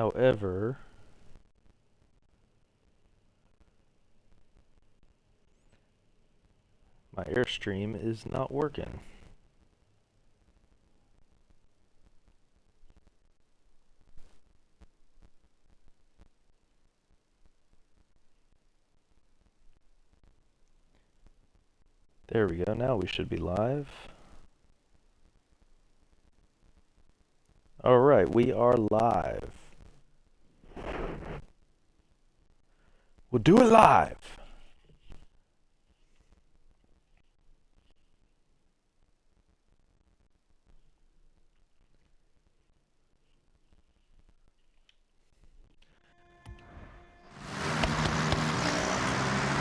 However, my Airstream is not working. There we go, now we should be live. Alright, we are live. We'll do it live!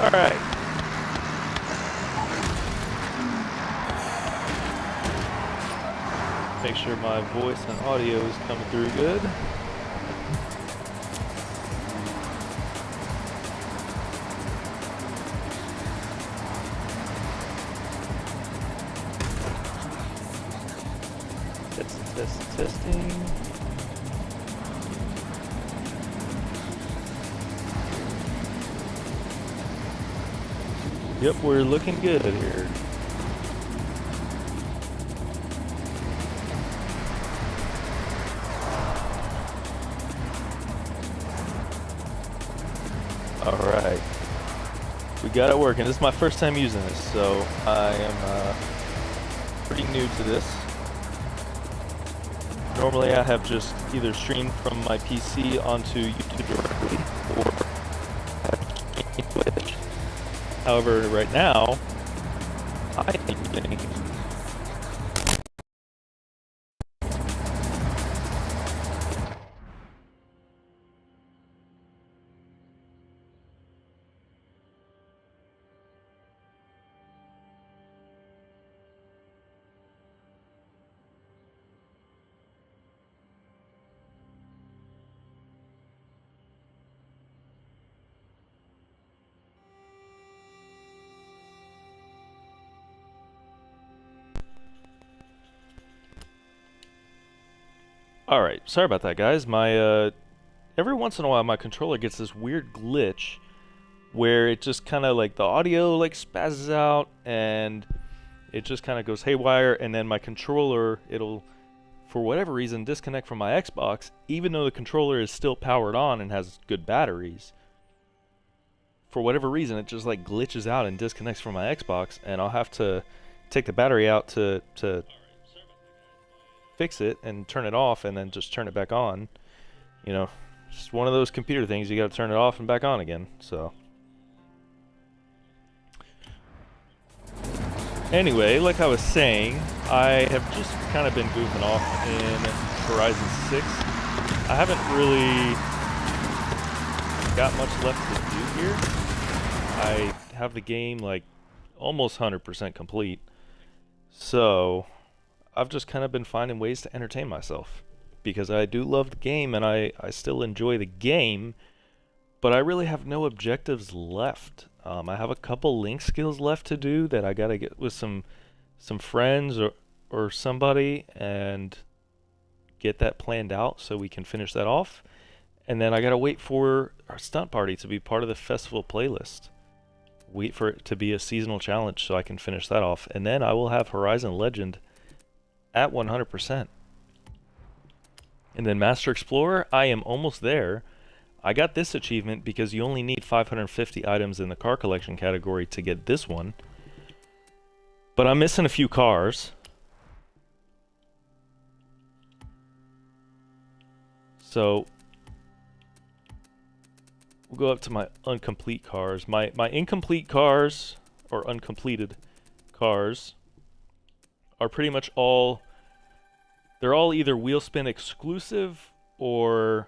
Alright. Make sure my voice and audio is coming through good. Testing. Yep, we're looking good here. Alright. We got it working. This is my first time using this, so I am pretty new to this. Normally I have just either streamed from my PC onto YouTube directly, or Twitch. However, right now, I am using Alright, sorry about that, guys. My, every once in a while my controller gets this weird glitch where it just kind of like the audio like spazzes out and it just kind of goes haywire, and then my controller, it'll, for whatever reason, disconnect from my Xbox even though the controller is still powered on and has good batteries. For whatever reason, it just like glitches out and disconnects from my Xbox, and I'll have to take the battery out to fix it and turn it off and then just turn it back on. You know, just one of those computer things, you gotta turn it off and back on again, so. Anyway, like I was saying, I have just kind of been goofing off in Horizon 6. I haven't really got much left to do here. I have the game like almost 100% complete, so I've just kind of been finding ways to entertain myself, because I do love the game and I still enjoy the game, but I really have no objectives left. I have a couple link skills left to do that I gotta get with some friends or somebody and get that planned out so we can finish that off. And then I gotta wait for our stunt party to be part of the festival playlist. Wait for it to be a seasonal challenge so I can finish that off, and then I will have Horizon Legend at 100%. And then Master Explorer, I am almost there. I got this achievement because you only need 550 items in the car collection category to get this one. But I'm missing a few cars. So we'll go up to my incomplete cars. My incomplete cars, or uncompleted cars, are pretty much all, they're all either Wheelspin exclusive or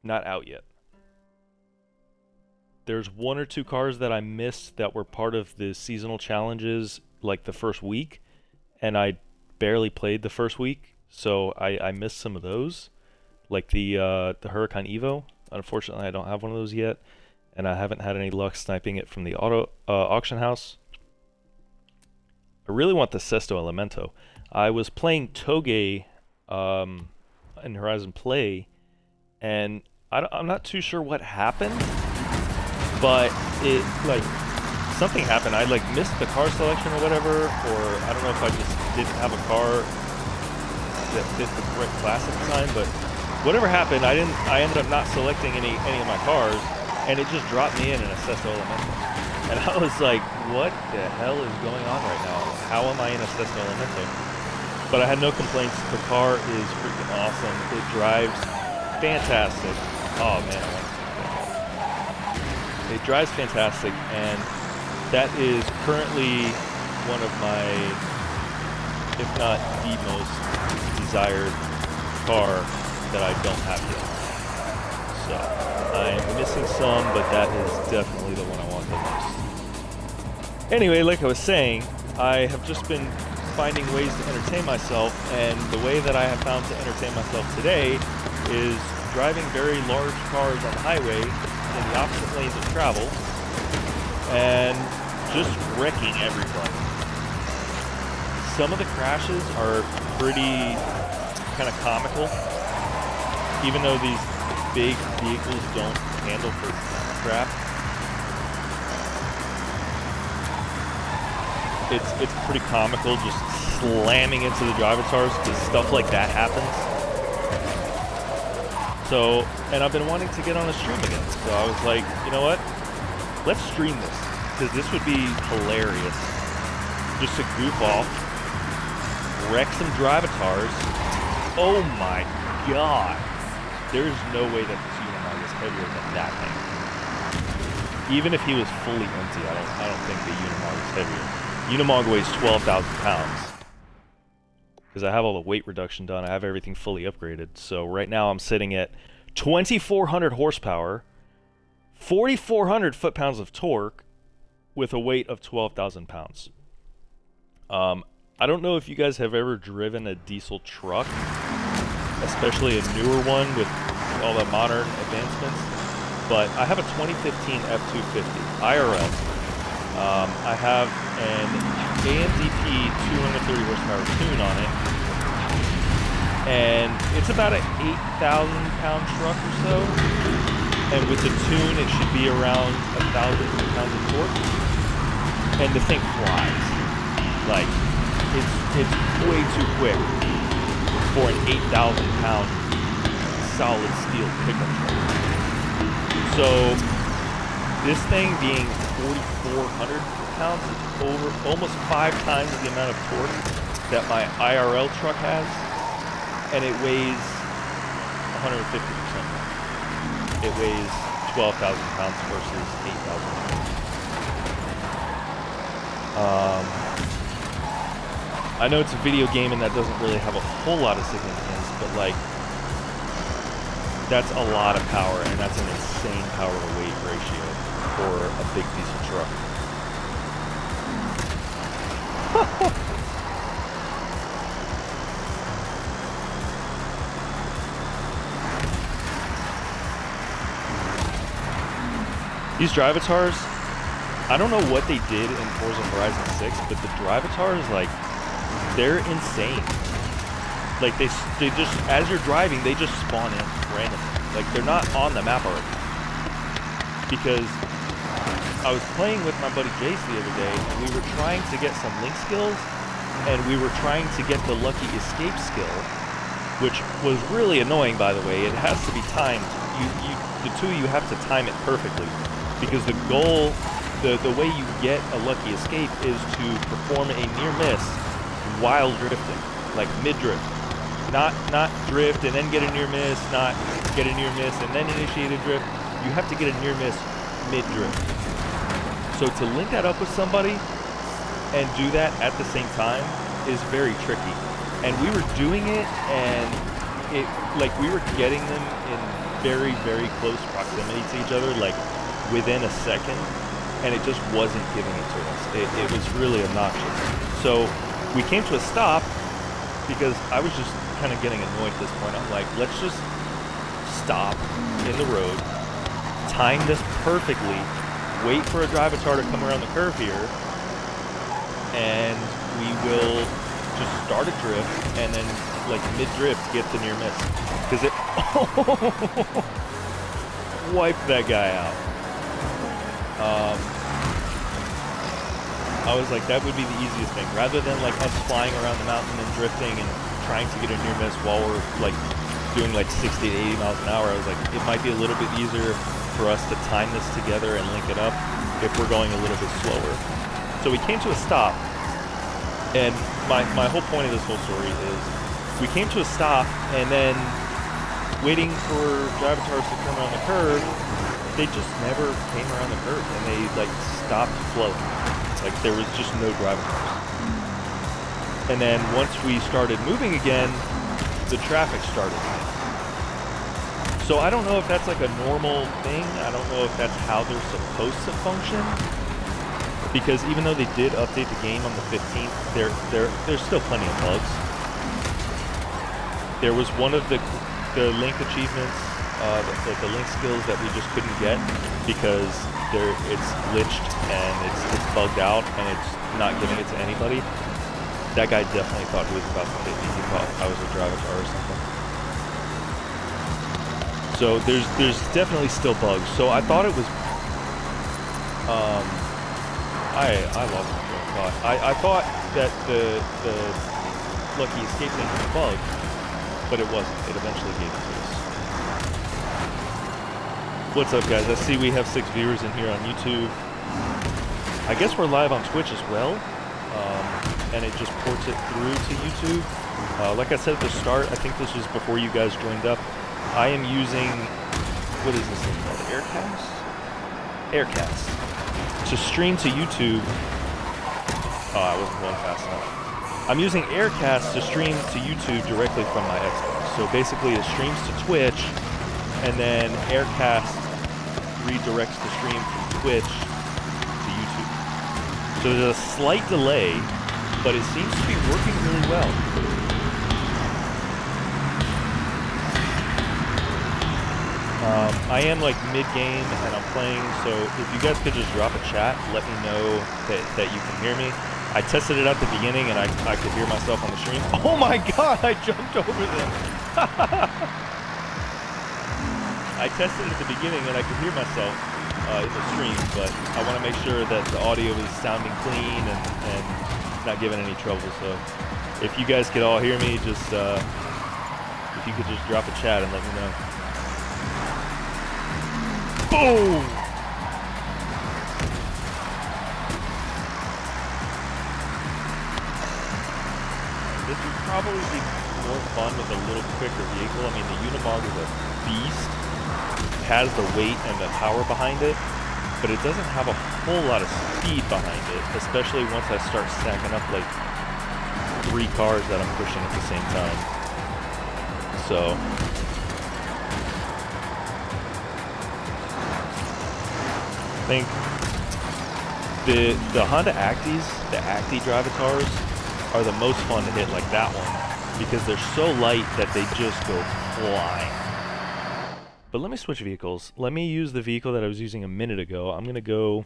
not out yet. There's one or two cars that I missed that were part of the seasonal challenges like the first week, and I barely played the first week, so I missed some of those, like the Huracan Evo. Unfortunately, I don't have one of those yet, and I haven't had any luck sniping it from the auction house. I really want the Sesto Elemento. I was playing Toge in Horizon Play, and I'm not too sure what happened, but it, like, something happened. I, like, missed the car selection or whatever, or I don't know if I just didn't have a car that fit the correct class at the time, but whatever happened, I ended up not selecting any of my cars, and it just dropped me in an Accesso Elemento. And I was like, what the hell is going on right now? How am I in Accesso Elemento? But I had no complaints. The car is freaking awesome. It drives fantastic. Oh man, I want to see that. It drives fantastic, and that is currently one of my, if not the most desired car that I don't have yet. So I'm missing some, but that is definitely the one I want the most. Anyway, like I was saying, I have just been finding ways to entertain myself, and the way that I have found to entertain myself today is driving very large cars on the highway in the opposite lanes of travel and just wrecking everybody. Some of the crashes are pretty kind of comical, even though these big vehicles don't handle for crap. It's pretty comical just slamming into the Drivatars because stuff like that happens. So, and I've been wanting to get on a stream again, so I was like, you know what? Let's stream this, because this would be hilarious. Just to goof off, wreck some Drivatars. Oh my god! There's no way that this Unimog is heavier than that thing. Even if he was fully empty, I don't think the Unimog is heavier. Unimog weighs 12,000 pounds. Because I have all the weight reduction done, I have everything fully upgraded. So right now I'm sitting at 2,400 horsepower, 4,400 foot-pounds of torque, with a weight of 12,000 pounds. I don't know if you guys have ever driven a diesel truck, especially a newer one with all the modern advancements, but I have a 2015 F250 IRL. I have an AMDP 230 horsepower tune on it, and it's about an 8,000 pound truck or so, and with the tune it should be around 1,000 pounds of torque, and the thing flies. Like, it's way too quick for an 8,000 pound solid steel pickup truck. So this thing being 4,400 pounds is over almost 5 times the amount of torque that my IRL truck has, and it weighs 150% more. It weighs 12,000 pounds versus 8,000 pounds. I know it's a video game and that doesn't really have a whole lot of significance, but like, that's a lot of power, and that's an insane power to weight ratio for a big diesel truck. These Drivatars, I don't know what they did in Forza Horizon 6, but the Drivatars, like, they're insane. Like, they just, as you're driving, they just spawn in randomly. Like, they're not on the map already. Because I was playing with my buddy Jace the other day, and we were trying to get some link skills, and we were trying to get the lucky escape skill, which was really annoying, by the way. It has to be timed. The two of you have to time it perfectly, because the goal, the way you get a lucky escape is to perform a near miss while drifting, like mid-drift. Not drift and then get a near miss, not get a near miss and then initiate a drift. You have to get a near miss mid-drift. So to link that up with somebody and do that at the same time is very tricky. And we were doing it, and it, like, we were getting them in very, very close proximity to each other, like within a second, and it just wasn't giving it to us. It was really obnoxious. So we came to a stop because I was just kind of getting annoyed at this point. I'm like, let's just stop in the road, time this perfectly, wait for a Drivatar to come around the curve here, and we will just start a drift and then like mid-drift get the near miss. Because it wiped that guy out. I was like, that would be the easiest thing. Rather than like us flying around the mountain and drifting and trying to get a near miss while we're like doing like 60 to 80 miles an hour, I was like, it might be a little bit easier for us to time this together and link it up if we're going a little bit slower. So we came to a stop, and my whole point of this whole story is we came to a stop, and then waiting for Drivatars to come around the curve, they just never came around the curve, and they like stopped flowing. Like there was just no Drivatars. And then once we started moving again, the traffic started again. So I don't know if that's like a normal thing. I don't know if that's how they're supposed to function. Because even though they did update the game on the 15th, there's still plenty of bugs. There was one of the link achievements, the link skills that we just couldn't get because it's glitched and it's bugged out and it's not giving it to anybody. That guy definitely thought he was about to hit me. He thought I was a Drivatar or something. So there's definitely still bugs. So I thought it was I lost my train of thought. I thought that the lucky escape link was a bug, but it wasn't. It eventually gave it to us. What's up, guys? I see we have 6 viewers in here on YouTube. I guess we're live on Twitch as well, and it just ports it through to YouTube. Like I said at the start, I think this was before you guys joined up. I am using, what is this thing called? Aircast. To stream to YouTube. Oh, I wasn't going fast enough. I'm using Aircast to stream to YouTube directly from my Xbox. So basically it streams to Twitch, and then Aircast redirects the stream from Twitch to YouTube. So there's a slight delay, but it seems to be working really well. I am like mid-game and I'm playing, so if you guys could just drop a chat, let me know that you can hear me. I tested it at the beginning and I could hear myself on the stream. Oh my god, I jumped over them! I tested it at the beginning and I could hear myself in the stream, but I want to make sure that the audio is sounding clean and not giving any trouble. So if you guys could all hear me, just if you could just drop a chat and let me know. Boom! This would probably be more fun with a little quicker vehicle. I mean, the Unimog is a beast. It has the weight and the power behind it, but it doesn't have a whole lot of speed behind it, especially once I start stacking up like 3 cars that I'm pushing at the same time. So I think the Honda Actis, the Acti Drivatars, are the most fun to hit like that one because they're so light that they just go flying. But let me switch vehicles. Let me use the vehicle that I was using a minute ago. I'm going to go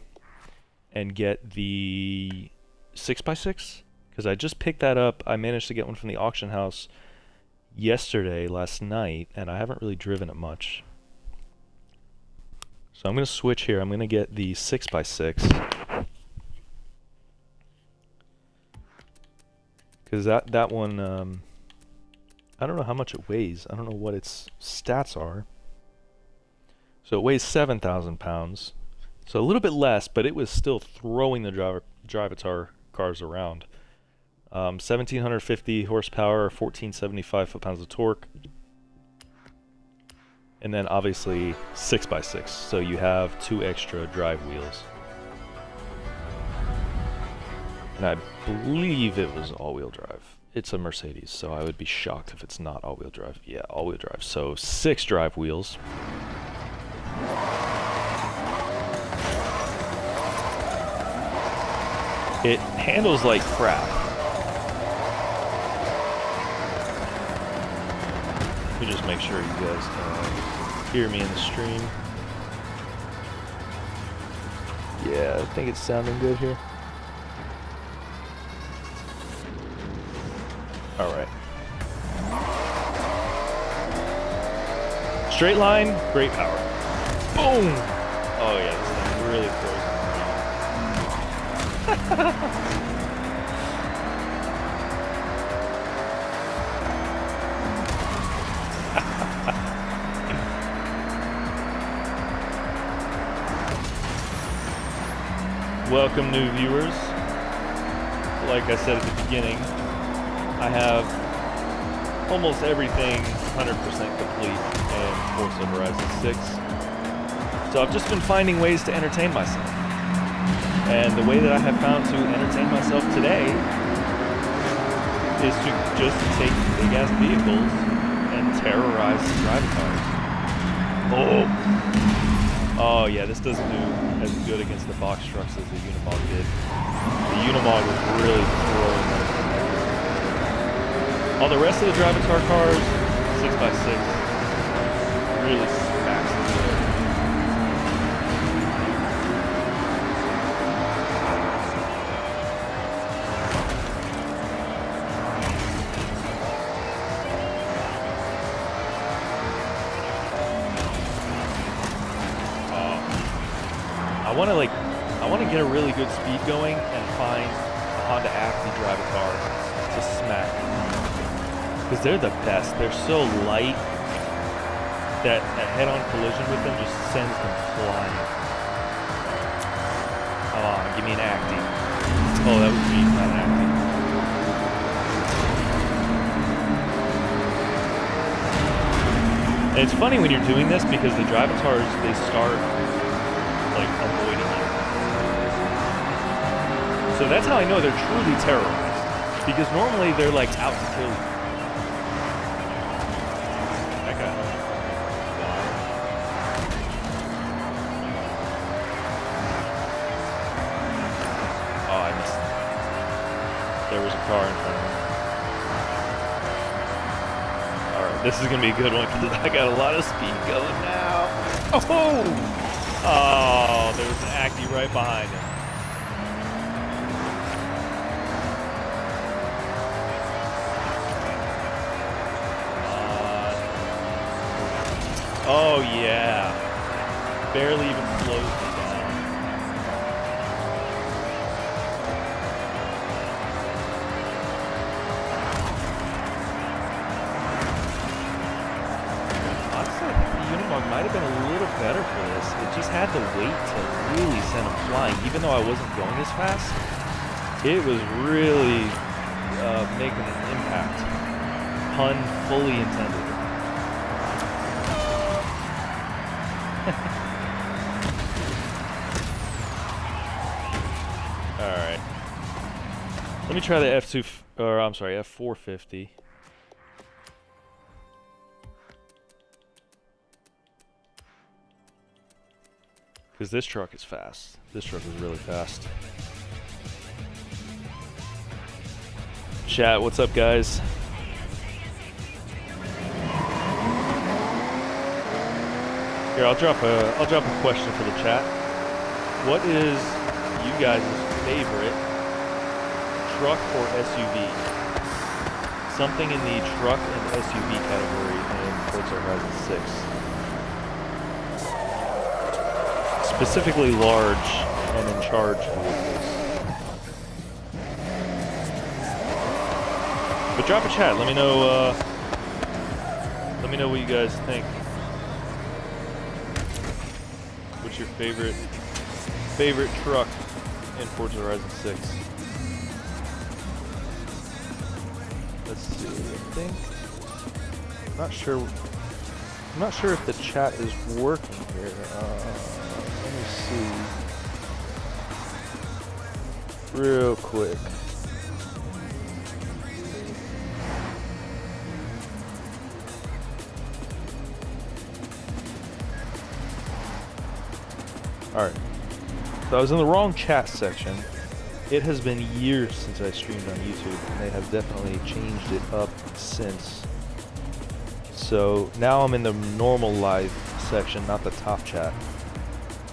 and get the 6x6 because I just picked that up. I managed to get one from the auction house last night, and I haven't really driven it much. So I'm going to switch here. I'm going to get the 6x6. Because that one, I don't know how much it weighs. I don't know what its stats are. So it weighs 7,000 pounds. So a little bit less, but it was still throwing the Drivatar cars around. 1,750 horsepower, 1,475 foot-pounds of torque. And then obviously 6x6, so you have 2 extra drive wheels. And I believe it was all-wheel drive. It's a Mercedes, so I would be shocked if it's not all-wheel drive. Yeah, all-wheel drive. So 6 drive wheels. It handles like crap. Let me just make sure you guys can hear me in the stream. Yeah, I think it's sounding good here. All right. Straight line, great power. Boom! Oh yeah, this thing really throws me. Welcome, new viewers. Like I said at the beginning, I have almost everything 100% complete in Forza Horizon 6. So I've just been finding ways to entertain myself. And the way that I have found to entertain myself today is to just take big-ass vehicles and terrorize the Drivatars. Oh yeah, this doesn't do as good against the box trucks as the Unimog did. The Unimog was really throwing them. All the rest of the Drivatar cars, 6x6, really smacks the good. I want to get a really good speed going and find a Honda Acme Drivatar to smack. Because they're the best. They're so light that a head-on collision with them just sends them flying. Come on, give me an Acme. Oh, that was me, not an Acme. And it's funny when you're doing this because the Drivatars, they start like avoiding you. So that's how I know they're truly terrorized. Because normally they're like out to kill you. That guy. Oh, I missed it. There was a car in front of me. Alright, this is gonna be a good one because I got a lot of speed going now. Oh! Oh, there was an Acme right behind him. Oh yeah. Barely even slows me down. Honestly, I think the Unimog might have been a little better for this. It just had the weight to really send him flying. Even though I wasn't going as fast, it was really making an impact. Pun fully intended. Alright. Let me try the F450. Because this truck is fast. This truck is really fast. Chat, what's up, guys? Here, I'll drop a question for the chat. What is you guys' favorite truck or SUV? Something in the truck and SUV category in Forza Horizon 6. Specifically large and in charge vehicles. But drop a chat. Let me know what you guys think. What's your favorite truck in Forza Horizon 6? Let's see. I think I'm not sure if the chat is working here. Let me see. Real quick. Alright, so I was in the wrong chat section. It has been years since I streamed on YouTube, and they have definitely changed it up since. So now I'm in the normal live section, not the top chat.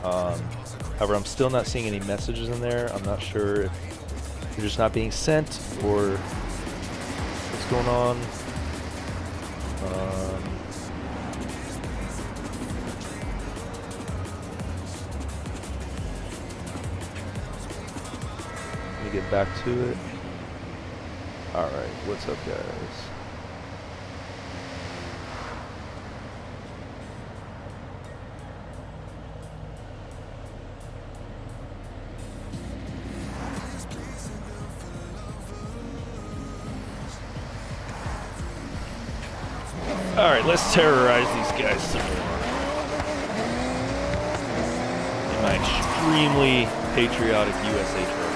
However, I'm still not seeing any messages in there. I'm not sure if they're just not being sent or what's going on. Let me get back to it. Alright, what's up, guys? Alright, let's terrorize these guys some more. In my extremely patriotic USA truck.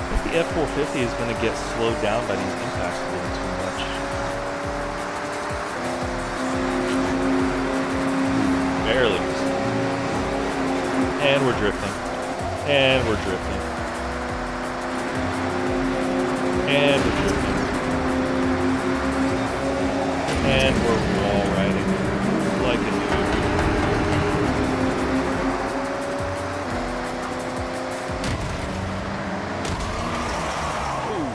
I think the F-450 is going to get slowed down by these impacts a little too much. Barely missing. And we're drifting. And we're drifting. And we're drifting. And we're wall riding like a noob. Ooh.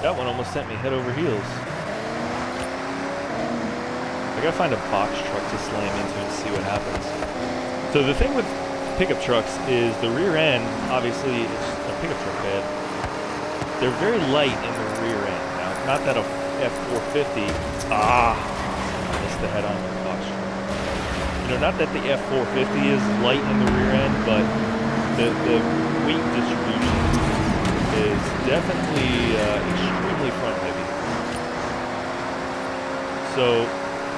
That one almost sent me head over heels. I gotta find a box truck to slam into and see what happens. So the thing with pickup trucks is the rear end, obviously it's a pickup truck bed. They're very light in the rear end. Now, not that a F-450, I missed the head on the box truck. You know, not that the F-450 is light in the rear end, but the weight distribution is definitely extremely front heavy. So,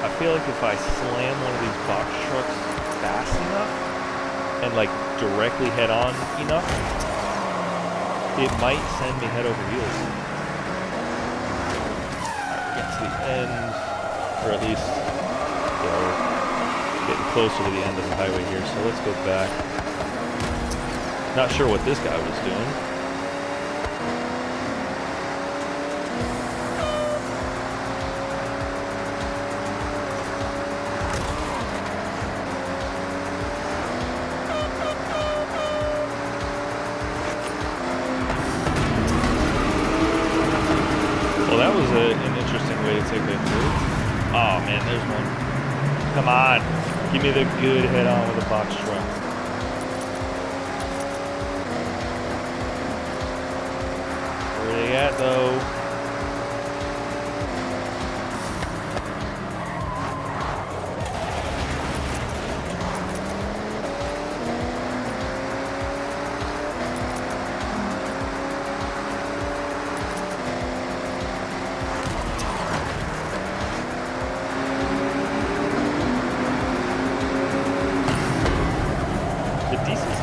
I feel like if I slam one of these box trucks fast enough, and like directly head on enough, it might send me head over heels. Alright, we're getting to the end, or at least, you know, getting closer to the end of the highway here, so let's go back. Not sure what this guy was doing. Well, that was an interesting way to take that through. Oh man, there's one. Come on. Give me the good head on with a box truck. Where are they at though?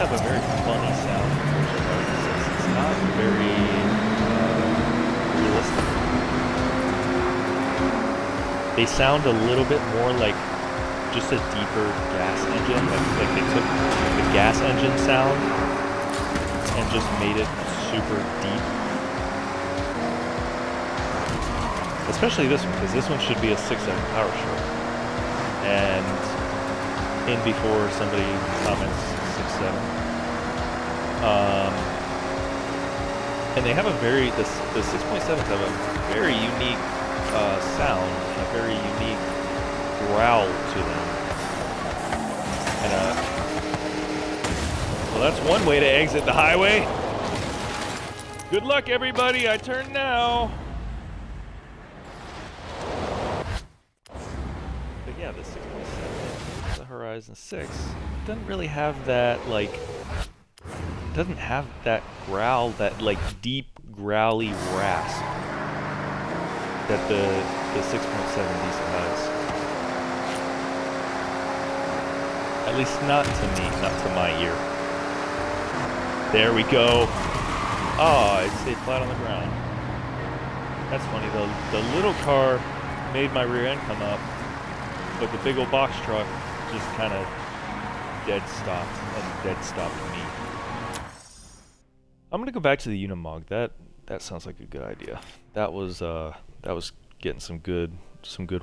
Have a very funny sound. It's not very realistic. They sound a little bit more like just a deeper gas engine. Like they took the gas engine sound and just made it super deep. Especially this one, because this one should be a 6.7 power stroke. And in before somebody comments 6.7. And they have a very, the 6.7s have a very unique sound and a very unique growl to them. And well, that's one way to exit the highway. Good luck, everybody. I turn now. But yeah, the 6.7, the Horizon 6, doesn't really have that, like, doesn't have that growl, that like deep growly rasp that the 6.7 diesel has. At least not to me, not to my ear. There we go. Oh, it stayed flat on the ground. That's funny. The little car made my rear end come up, but the big old box truck just kind of dead stopped me. I'm gonna go back to the Unimog. That sounds like a good idea. That was getting some good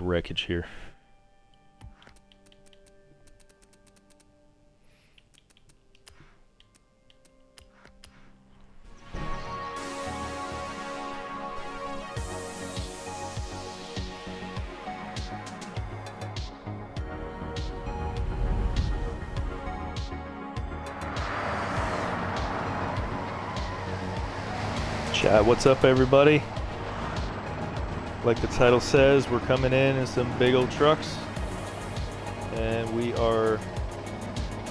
wreckage here. Chat, what's up everybody? Like the title says, we're coming in some big old trucks and we are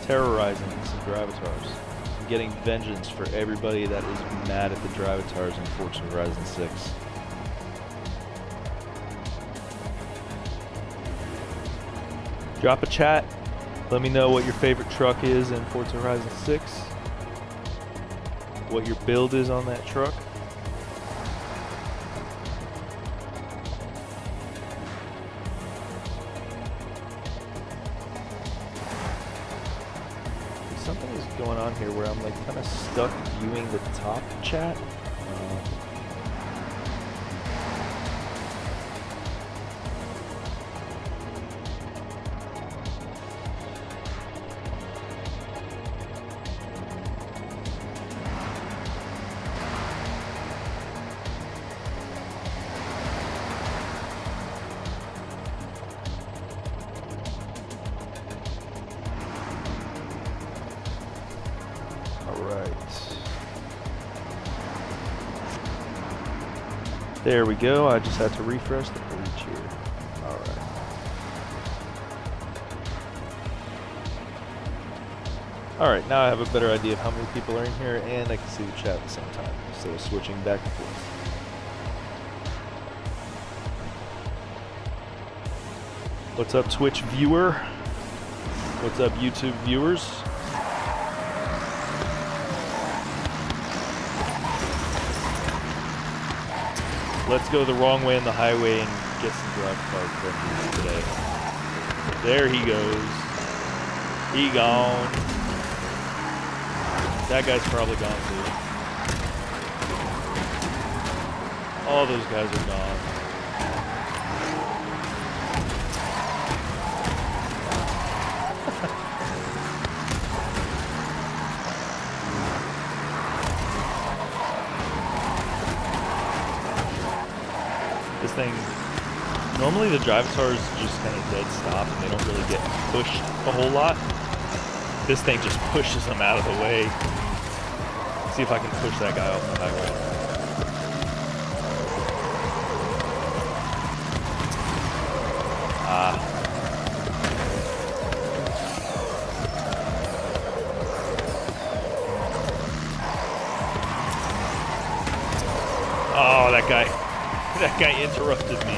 terrorizing some Drivatars. Getting vengeance for everybody that is mad at the Drivatars in Forza Horizon 6. Drop a chat. Let me know what your favorite truck is in Forza Horizon 6. What your build is on that truck. Something is going on here where I'm like kind of stuck viewing the top chat. There we go. I just had to refresh the page here. Alright. Alright, now I have a better idea of how many people are in here and I can see the chat at the same time instead of switching back and forth. What's up, Twitch viewer? What's up, YouTube viewers? Let's go the wrong way on the highway and get some Drivatars today. There he goes. He gone. That guy's probably gone too. All those guys are gone. This thing, normally the Drivatars just kind of dead stop and they don't really get pushed a whole lot. This thing just pushes them out of the way. Let's see if I can push that guy off the highway. Oh, that guy. That guy interrupted me.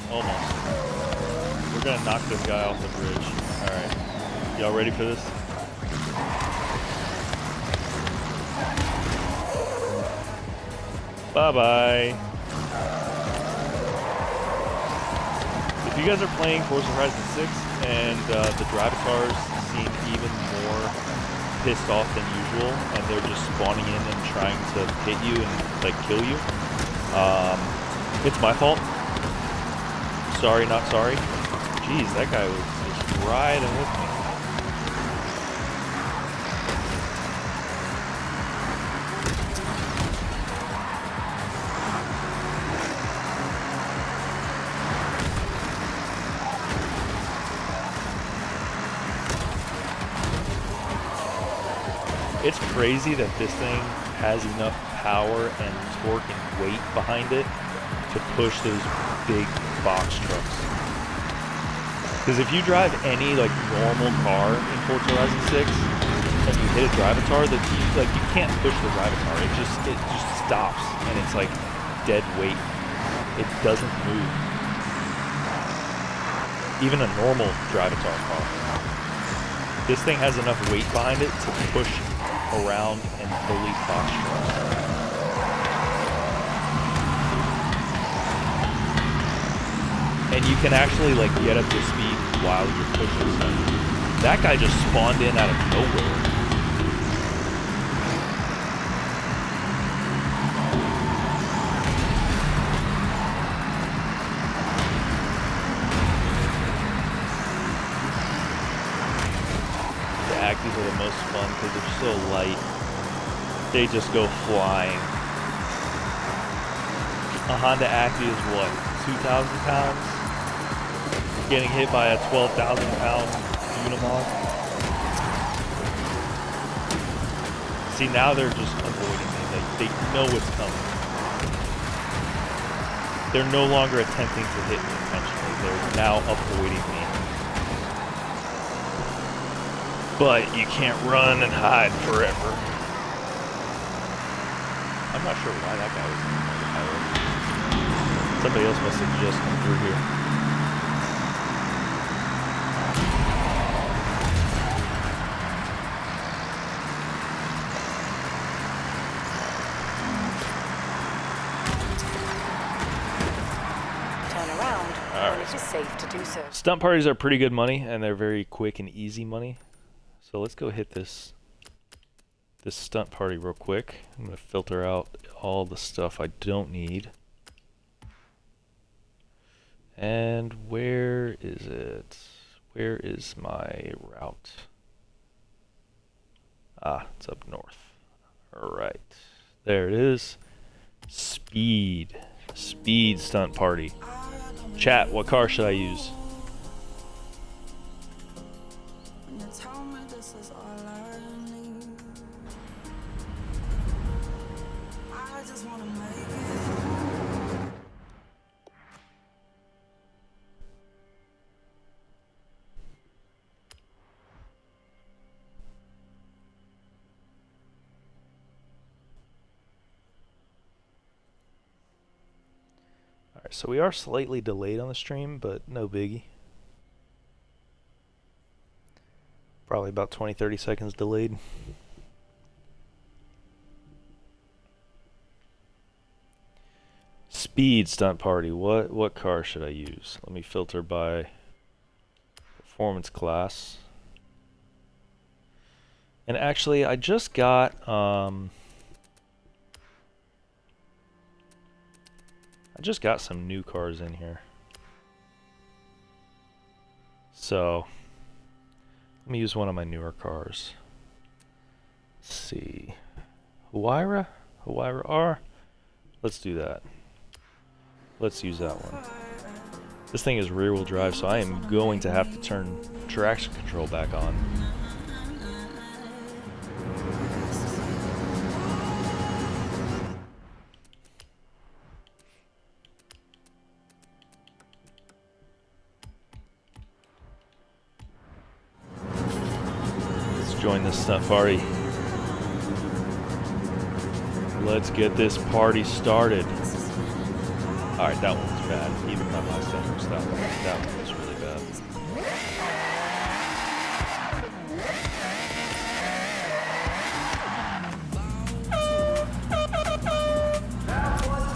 Almost. We're gonna knock this guy off the bridge. Alright. Y'all ready for this? Bye-bye. If you guys are playing Forza Horizon 6 and the Drivatars seem even more pissed off than usual and they're just spawning in and trying to hit you and like kill you, it's my fault. Sorry, not sorry. Jeez, that guy was just riding with me. It's crazy that this thing has enough power and torque and weight behind it to push those big box trucks. Because if you drive any like normal car in Forza Horizon 6 and you hit a Drivatar, you can't push the Drivatar. It just stops and it's like dead weight. It doesn't move. Even a normal Drivatar car. This thing has enough weight behind it to push around and fully box trucks. And you can actually like get up to speed while you're pushing stuff. That guy just spawned in out of nowhere. These are the most fun because they're so light. They just go flying. A Honda Active is what, 2,000 pounds? Getting hit by a 12,000 pound Unimog. See, now they're just avoiding me. They know what's coming. They're no longer attempting to hit me intentionally. They're now avoiding me. But you can't run and hide forever. I'm not sure why that guy was on the highway. Somebody else must have just come through here. It's safe to do so. Stunt parties are pretty good money, and they're very quick and easy money. So let's go hit this stunt party real quick. I'm gonna filter out all the stuff I don't need. And where is it? Where is my route? Ah, it's up north. Alright. There it is. Speed stunt party. Chat, what car should I use? Alright, so we are slightly delayed on the stream, but no biggie. Probably about 20-30 seconds delayed. Speed stunt party. What car should I use? Let me filter by performance class. And actually, I just got some new cars in here. So let me use one of my newer cars. Let's see. Huayra R. Let's do that. Let's use that one. This thing is rear wheel drive, so I am going to have to turn traction control back on. Join this stunt party. Let's get this party started. Alright, that one's bad. Even my Mustang was that one. That one was really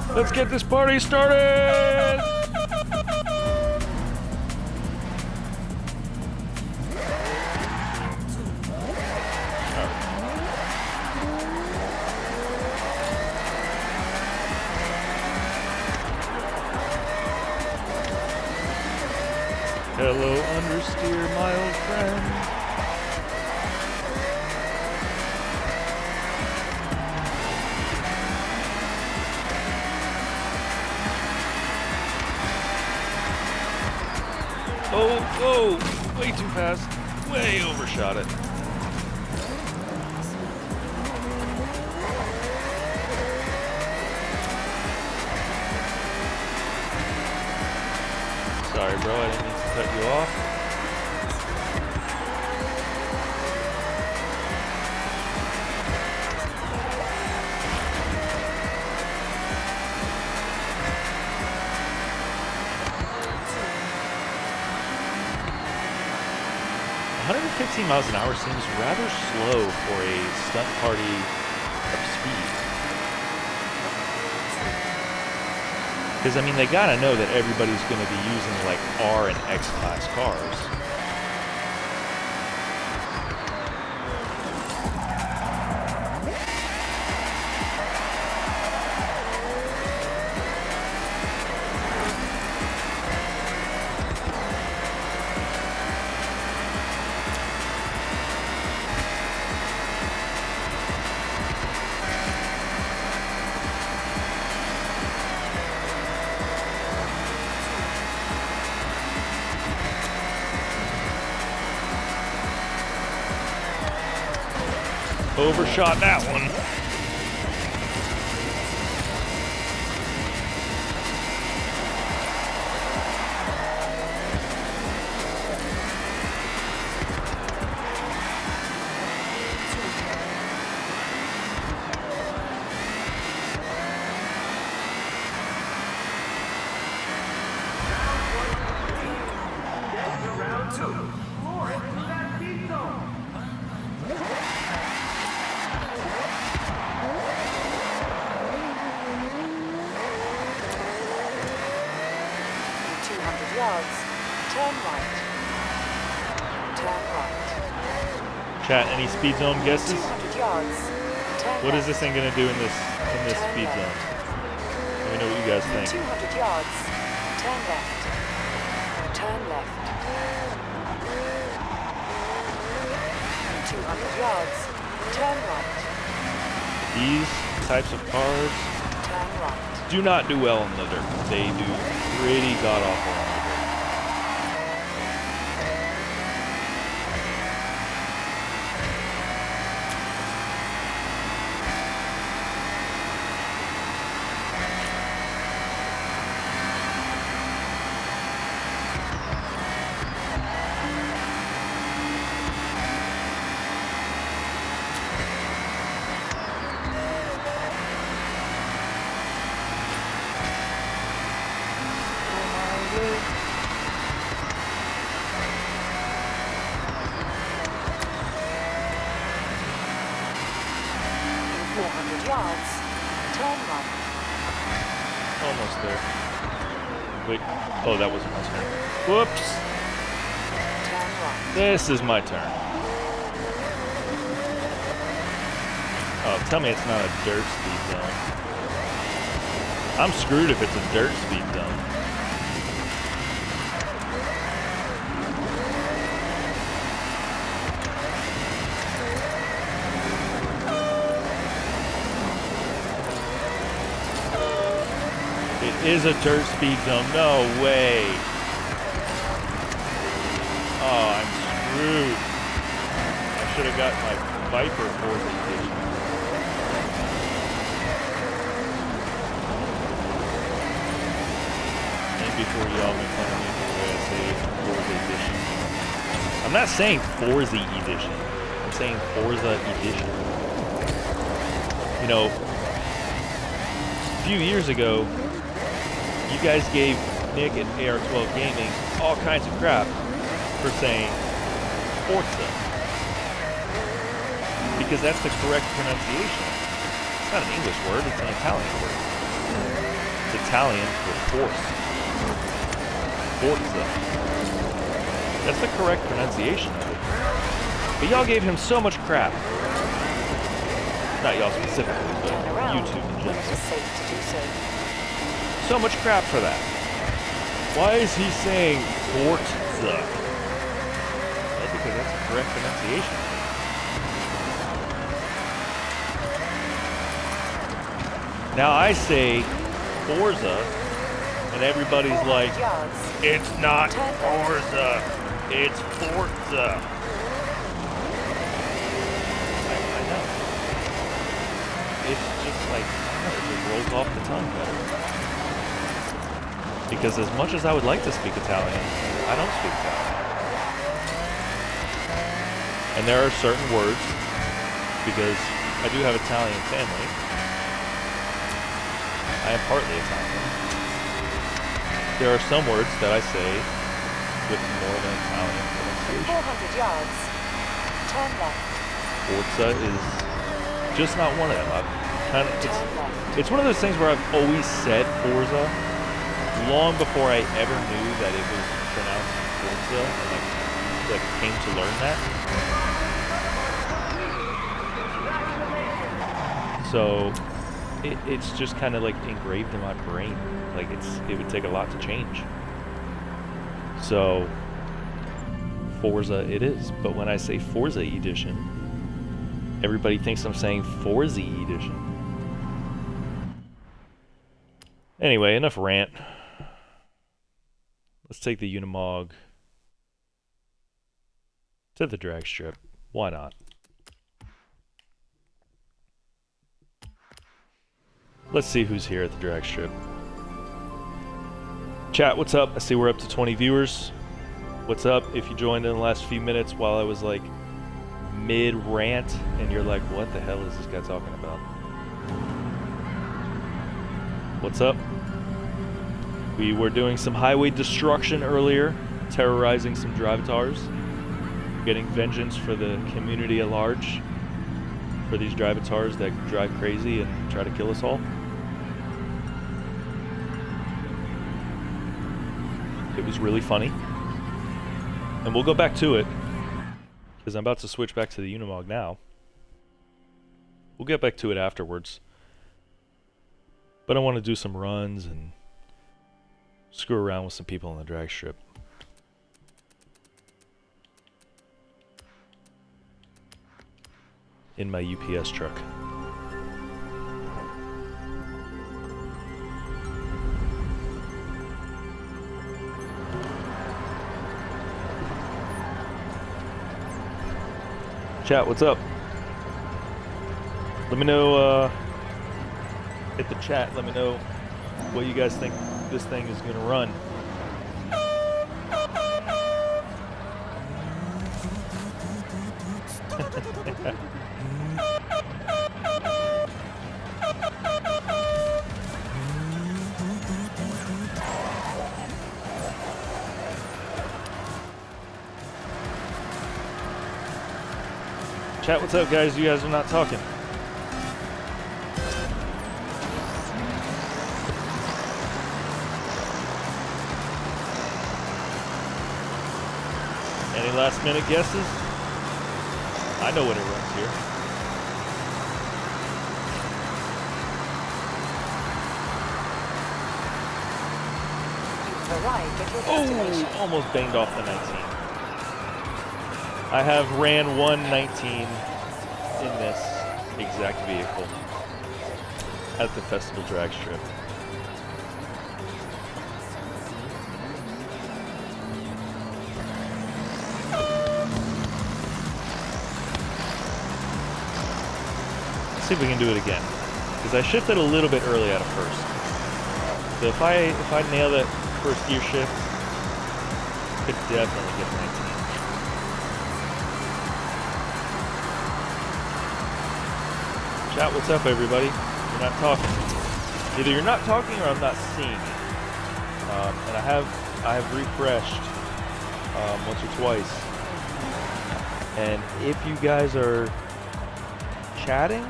bad. Let's get this party started! Hello, understeer, my old friend. Oh, way too fast. Way overshot it. Sorry, bro, I didn't mean to cut you off. $115 miles an hour seems rather slow for a stunt party of speed. Because, I mean, they gotta know that everybody's gonna be using, like, R and X class cars. Overshot that one. Turn right. Chat, any speed zone guesses? 200 yards. Turn What is left. this thing gonna do in this Turn speed left. zone? Let me know what you guys think. 200 yards. Turn left. Turn left. 200 yards. Turn right. These types of cars Turn right. do not do well in the dirt. They do pretty god-awful on the dirt. Almost there. Wait. Oh, that wasn't my turn. Whoops. Turn right. This is my turn. Oh, tell me it's not a dirt speed zone. I'm screwed if it's a dirt speed zone. Is a dirt speed zone. No way. Oh, I'm screwed. I should have got my Viper Forza edition. And before y'all make fun of me for the way I say Forza edition. I'm not saying Forza edition. I'm saying Forza edition. You know, a few years ago, you guys gave Nick at AR12 Gaming all kinds of crap for saying Forza. Because that's the correct pronunciation. It's not an English word, it's an Italian word. It's Italian for force. Forza. That's the correct pronunciation of it. But y'all gave him so much crap. Not y'all specifically, but YouTube in general. So much crap for that. Why is he saying Forza? Well, because that's the correct pronunciation. Now I say Forza, and everybody's like, it's not Forza, it's Forza. I know. It's just like, it just rolls off the tongue better. Because as much as I would like to speak Italian, I don't speak Italian. And there are certain words, because I do have Italian family, I am partly Italian. There are some words that I say with more of an Italian pronunciation. 400 yards. Turn left. Forza is just not one of them. It's one of those things where I've always said Forza long before I ever knew that it was pronounced Forza, and I came to learn that. So it's just kind of like engraved in my brain. Like it would take a lot to change. So Forza it is. But when I say Forza Edition, everybody thinks I'm saying Forza Edition. Anyway, enough rant. Let's take the Unimog to the drag strip. Why not? Let's see who's here at the drag strip. Chat, what's up? I see we're up to 20 viewers. What's up? If you joined in the last few minutes while I was like mid-rant and you're like, what the hell is this guy talking about? What's up? We were doing some highway destruction earlier, terrorizing some Drivatars, getting vengeance for the community at large, for these Drivatars that drive crazy and try to kill us all. It was really funny. And we'll go back to it, because I'm about to switch back to the Unimog now. We'll get back to it afterwards. But I want to do some runs and screw around with some people on the drag strip. In my UPS truck. Chat, what's up? Let me know, hit the chat, let me know what you guys think this thing is gonna run. Chat, what's up, guys? You guys are not talking. Any last minute guesses? I know what it runs here. You've arrived at your destination. Oh, almost banged off the 19. I have ran 119 in this exact vehicle at the festival drag strip. Let's see if we can do it again, because I shifted a little bit early out of first. So if I nail that first gear shift, I could definitely get 19. Chat, what's up, everybody? You're not talking. Either you're not talking or I'm not seeing it. And I have refreshed once or twice. And if you guys are chatting,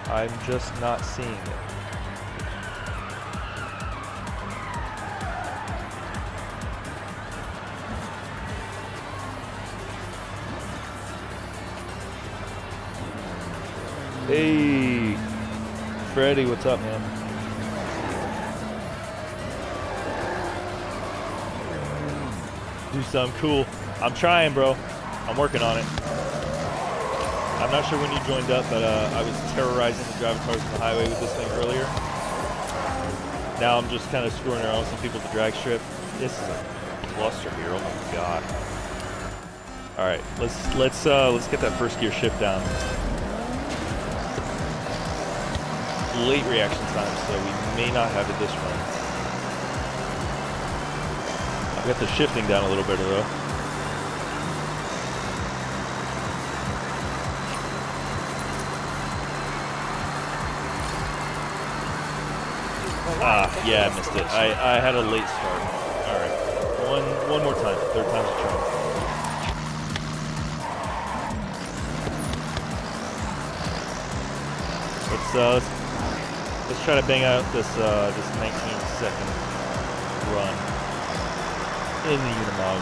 I'm just not seeing it. Hey, Freddy, what's up, man? Do something cool. I'm trying, bro. I'm working on it. I'm not sure when you joined up, but I was terrorizing the Drivatars on the highway with this thing earlier. Now I'm just kind of screwing around with some people at the drag strip. This is a cluster here. Oh my god. All right, let's get that first gear shift down. Late reaction time, so we may not have it this run. I've got the shifting down a little bit though. Yeah, I missed it. I had a late start. All right, one more time. Third time's a charm. Let's try to bang out this 19-second run in the Unimog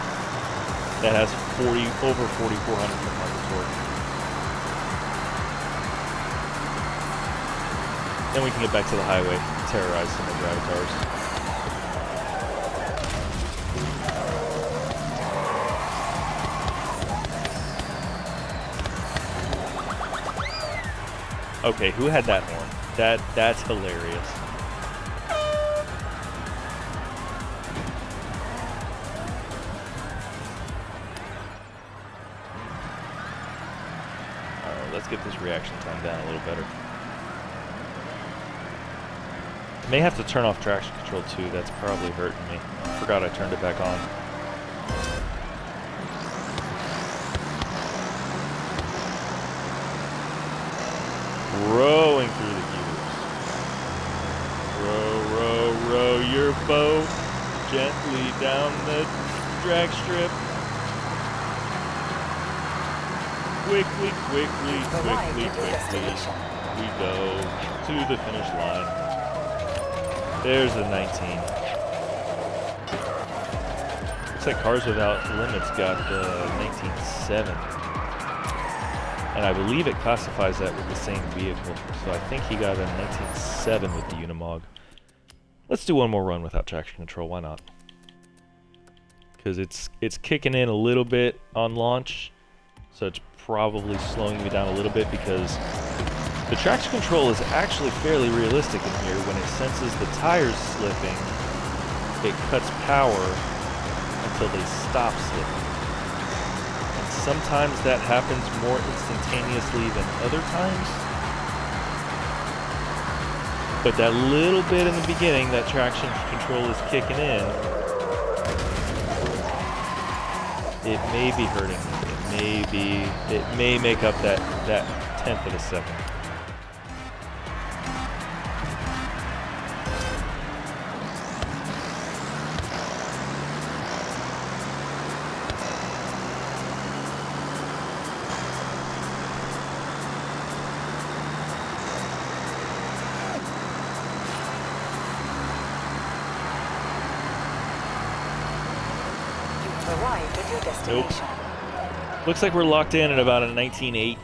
that has over 4,400 foot-pounds of torque. Then we can get back to the highway, terrorize some of the Drivatars. Okay, who had that horn? That's hilarious. Alright, let's get this reaction time down a little better. I may have to turn off traction control too. That's probably hurting me. I forgot I turned it back on. Rowing through the gears. Row, row, row your boat gently down the drag strip. Quickly, quickly, quickly, quickly. We go to the finish line. There's a 19. Looks like Cars Without Limits got the 19.7. And I believe it classifies that with the same vehicle. So I think he got a 19.7 with the Unimog. Let's do one more run without traction control. Why not? Because it's kicking in a little bit on launch. So it's probably slowing me down a little bit because the traction control is actually fairly realistic in here. When it senses the tires slipping, it cuts power until they stop slipping. And sometimes that happens more instantaneously than other times. But that little bit in the beginning, that traction control is kicking in, it may be hurting me. It may make up that 1/10 of a second. You've arrived at your destination. Looks like we're locked in at about a 19.8,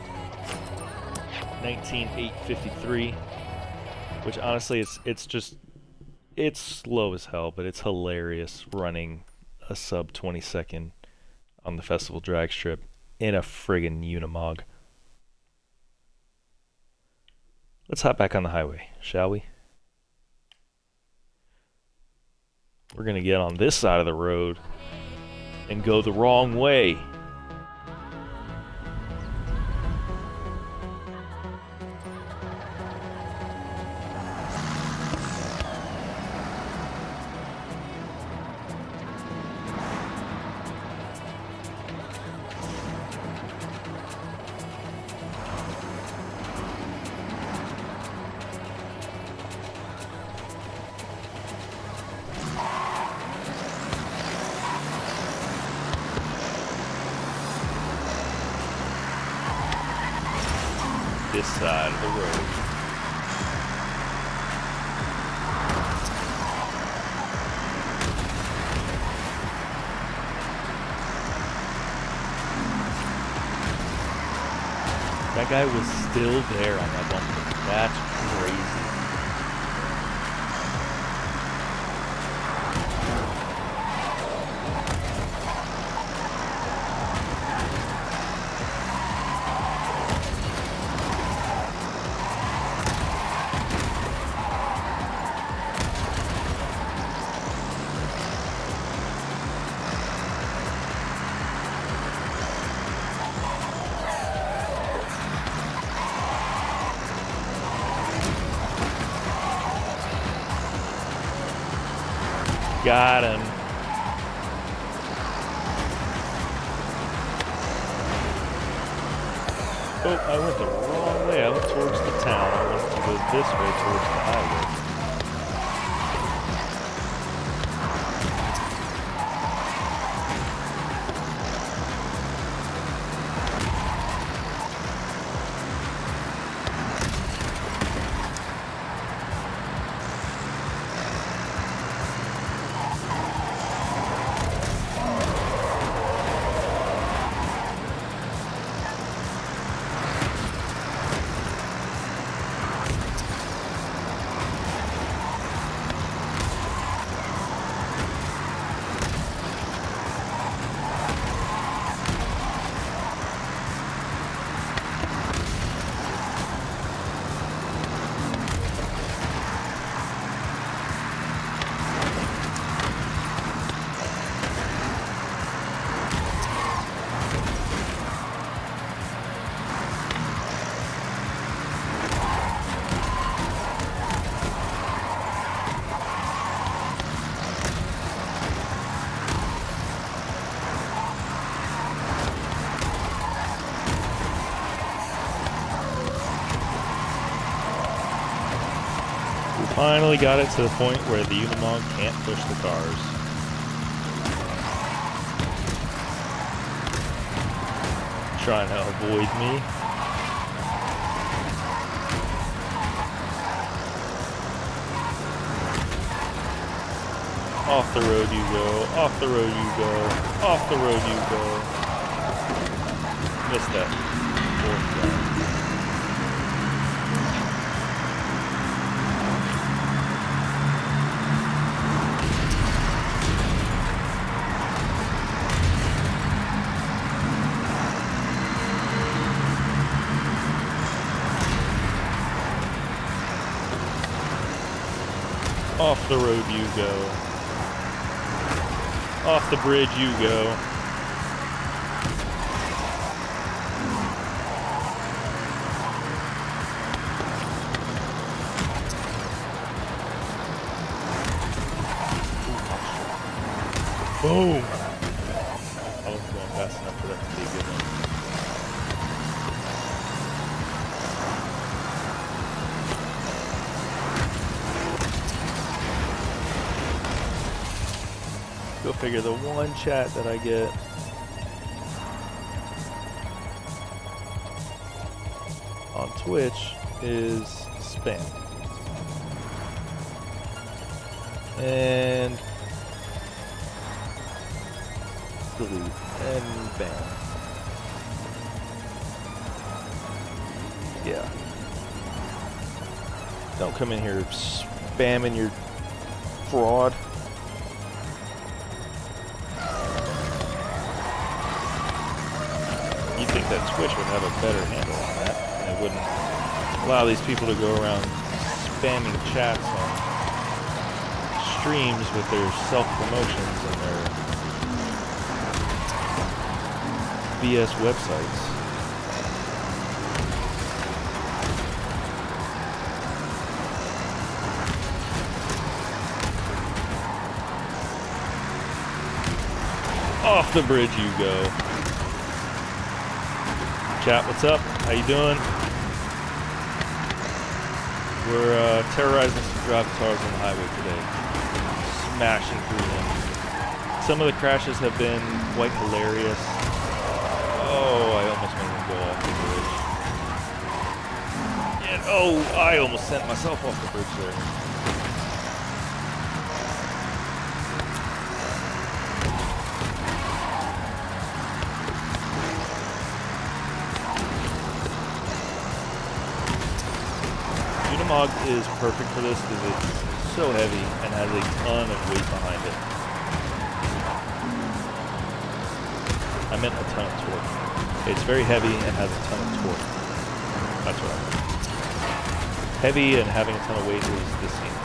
19.853, which honestly it's slow as hell, but it's hilarious running a sub 20-second on the festival drag strip in a friggin' Unimog. Let's hop back on the highway, shall we? We're gonna get on this side of the road and go the wrong way. This side of the road. That guy was still there on that bumper. That's crazy. Got him. Oh, I went the wrong way. I went towards the town. I wanted to go this way towards the highway. Finally got it to the point where the Unimog can't push the cars. Trying to avoid me. Off the road you go, off the road you go, off the road you go. Missed that fourth round. Off the road you go. Off the bridge you go. Boom! I wasn't going fast enough for that to be a good one. Go figure, the one chat that I get on Twitch is spam. And delete and ban. Yeah. Don't come in here spamming your fraud. You'd think that Twitch would have a better handle on that, and it wouldn't allow these people to go around spamming chats on streams with their self-promotions and their BS websites. Off the bridge you go. Chat, what's up? How you doing? We're terrorizing some Drivatars on the highway today. Smashing through them. Some of the crashes have been quite hilarious. Oh, I almost made him go off the bridge. And oh, I almost sent myself off the bridge there. Unimog is perfect for this because it's so heavy and has a ton of weight behind it. I meant a ton of torque. It's very heavy and has a ton of torque. That's what I meant. Heavy and having a ton of weight is the same thing.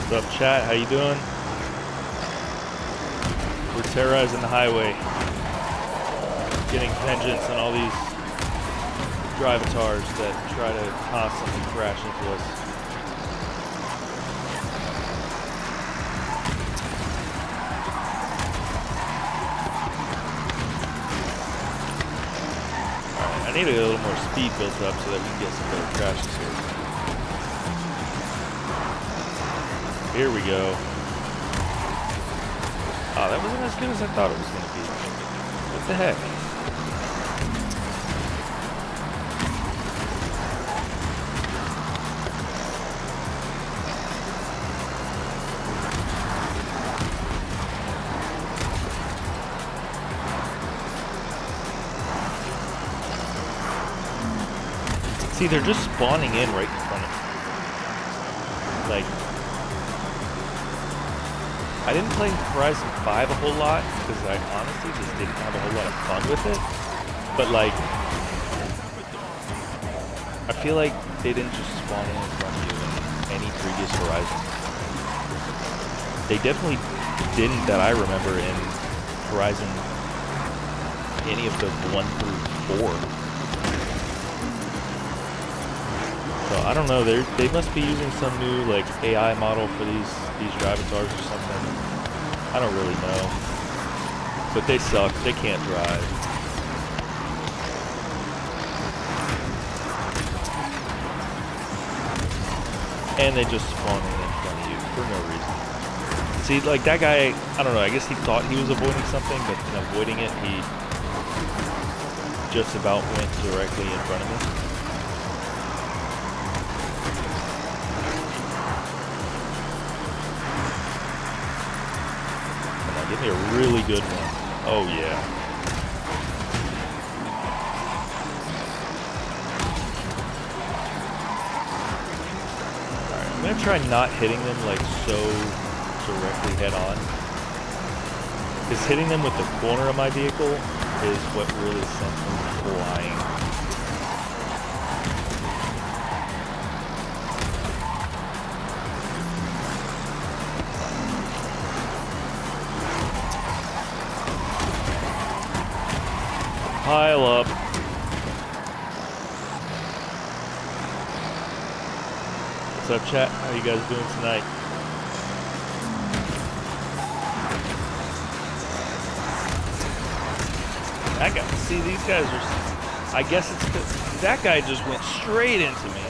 What's up, chat? How you doing? We're terrorizing the highway. Getting vengeance on all these Drivatars that try to constantly crash into us. Alright, I need a little more speed built up so that we can get some better crashes here. Here we go. Oh, that wasn't as good as I thought it was going to be. What the heck? See, they're just spawning in right in front of me. Like, I didn't play Horizon 5 a whole lot because I honestly just didn't have a whole lot of fun with it. But like, I feel like they didn't just spawn in front of you any previous Horizons. They definitely didn't, that I remember, in Horizon, any of the 1 through 4. So I don't know, they must be using some new like AI model for these Drivatars or something. I don't really know. But they suck, they can't drive. And they just spawn in front of you for no reason. See, like that guy, I don't know, I guess he thought he was avoiding something, but in avoiding it, he just about went directly in front of me. Come on, give me a really good one. Oh, yeah. Alright, I'm gonna try not hitting them like so directly head on, because hitting them with the corner of my vehicle is what really sends them flying. Pile up. What's up, chat? How you guys doing tonight? That guy, see, these guys are, I guess it's because that guy just went straight into me.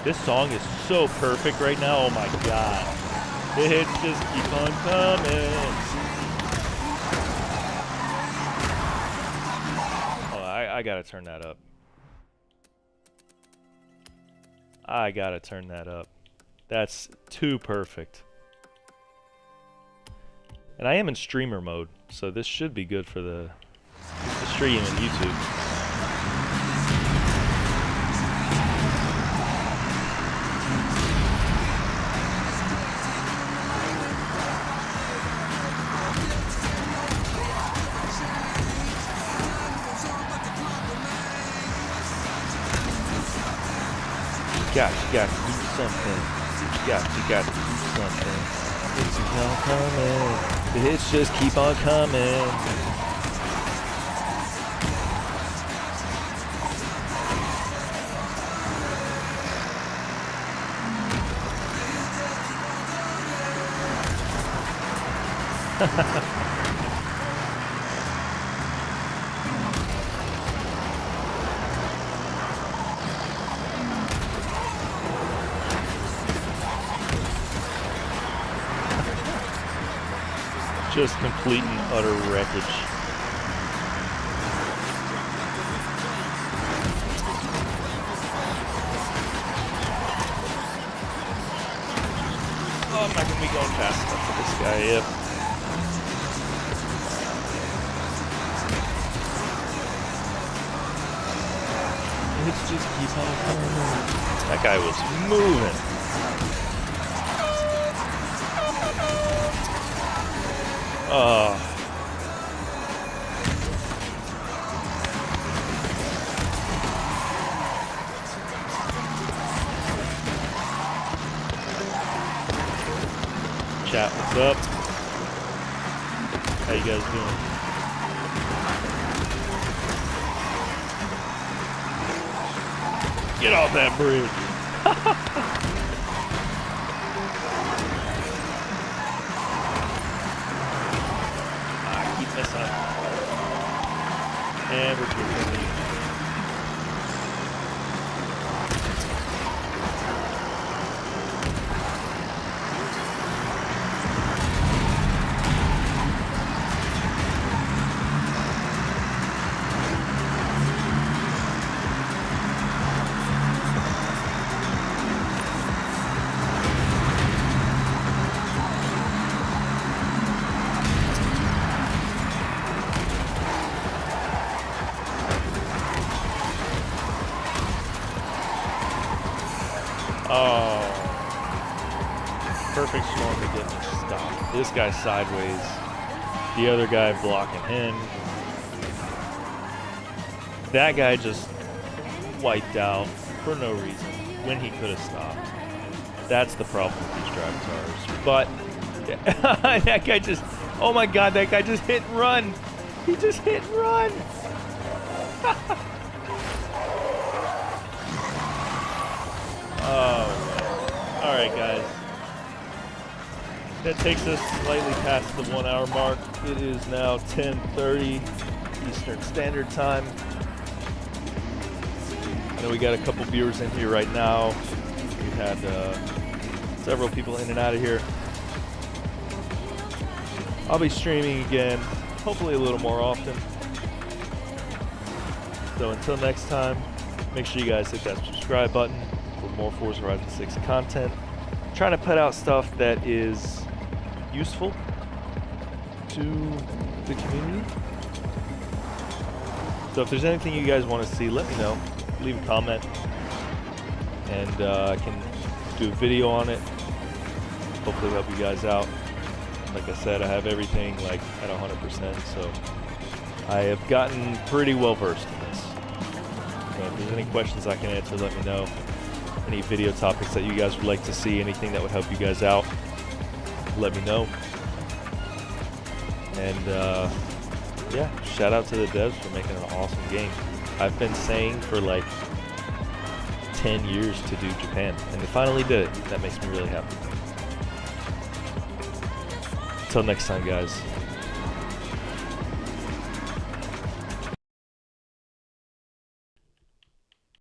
This song is so perfect right now, oh my god. The hits just keep on coming. Oh, I gotta turn that up. I gotta turn that up. That's too perfect. And I am in streamer mode, so this should be good for the stream and YouTube. You got to do something. You got to do something. It's all coming. The hits just keep on coming. Just complete and utter wreckage. Oh, I'm not gonna be going fast enough for this guy, yep. It's just keep on coming. That guy was moving. Chat, what's up? How you guys doing? Get off that bridge. And we're good. Oh, perfect storm to get me stopped. This guy's sideways. The other guy blocking him. That guy just wiped out for no reason when he could have stopped. That's the problem with these Drivatars. But that guy just, oh my god, that guy just hit and run. He just hit and run. Oh man. All right, guys. That takes us slightly past the 1 hour mark. It is now 10:30 Eastern Standard Time. I know we got a couple viewers in here right now. We've had several people in and out of here. I'll be streaming again, hopefully a little more often. So until next time, make sure you guys hit that subscribe button for more Forza Horizon 6 content. I'm trying to put out stuff that is useful to the community. So if there's anything you guys want to see, let me know. Leave a comment, and I can do a video on it. Hopefully help you guys out. Like I said, I have everything like at 100%, so I have gotten pretty well versed in this. So if there's any questions I can answer, let me know. Any video topics that you guys would like to see, anything that would help you guys out, let me know. And yeah, shout out to the devs for making an awesome game. I've been saying for like 10 years to do Japan, and they finally did it. That makes me really happy. Until next time, guys.